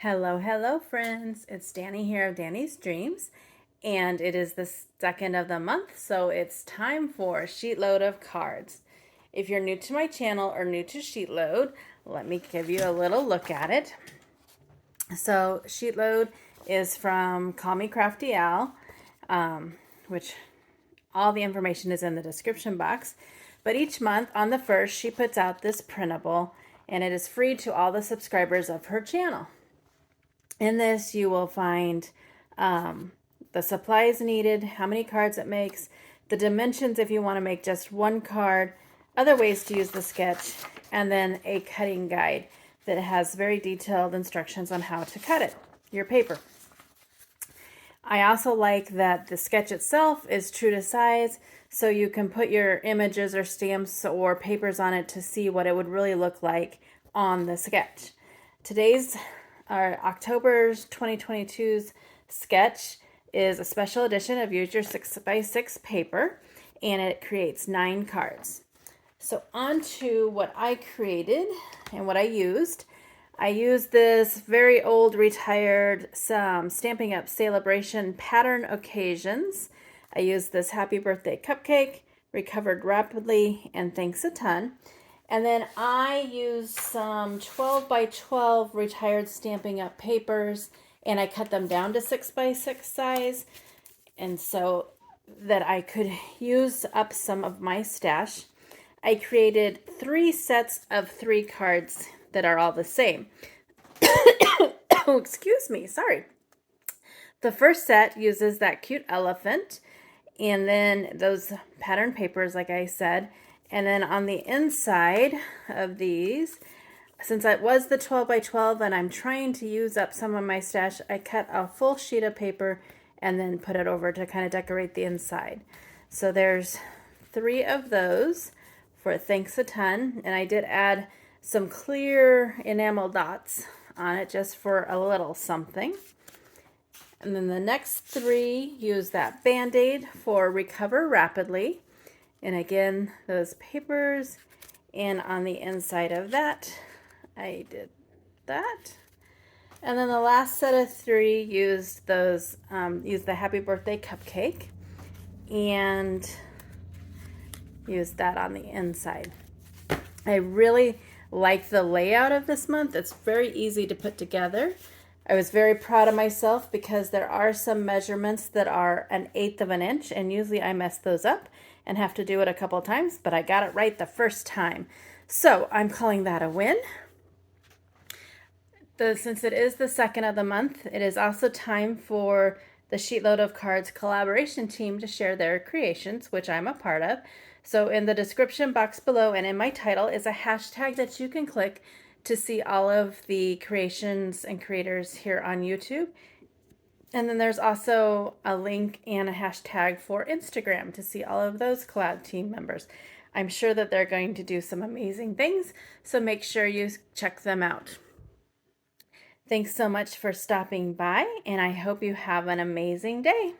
Hello, friends. It's Danny here of Danny's Dreams, and it is the second of the month, so it's time for SheetLoad of Cards. If you're new to my channel or new to SheetLoad, let me give you a little look at it. So SheetLoad is from Call Me Crafty Al, which all the information is in the description box. But each month on the 1st, she puts out this printable, and it is free to all the subscribers of her channel. In this, you will find the supplies needed, how many cards it makes, the dimensions if you want to make just one card, other ways to use the sketch, and then a cutting guide that has very detailed instructions on how to cut it, your paper. I also like that the sketch itself is true to size, so you can put your images or stamps or papers on it to see what it would really look like on the sketch. Today's October 2022's sketch is a special edition of Use Your 6x6 paper, and it creates 9 cards. So on to what I created and what I used. I used this very old retired Stampin' Up! Celebration pattern occasions. I used this Happy Birthday Cupcake, Recovered Rapidly, and Thanks a Ton. And then I used some 12 by 12 retired Stampin' Up! Papers, and I cut them down to 6x6 size, and so that I could use up some of my stash. I created 3 sets of 3 cards that are all the same. Oh, excuse me, sorry. The first set uses that cute elephant, and then those pattern papers, like I said. And then on the inside of these, since it was the 12 by 12 and I'm trying to use up some of my stash, I cut a full sheet of paper and then put it over to kind of decorate the inside. So there's 3 of those for Thanks a Ton. And I did add some clear enamel dots on it just for a little something. And then the next 3 use that Band-Aid for Recover Rapidly. And again, those papers, and on the inside of that, I did that. And then the last set of 3 used those, used the Happy Birthday Cupcake, and used that on the inside. I really like the layout of this month. It's very easy to put together. I was very proud of myself because there are some measurements that are 1/8 of an inch, and usually I mess those up and have to do it a couple times, but I got it right the first time. So I'm calling that a win. Since it is the second of the month, it is also time for the SheetLoad of Cards collaboration team to share their creations, which I'm a part of. So in the description box below and in my title is a hashtag that you can click to see all of the creations and creators here on YouTube. And then there's also a link and a hashtag for Instagram to see all of those collab team members. I'm sure that they're going to do some amazing things, so make sure you check them out. Thanks so much for stopping by, and I hope you have an amazing day.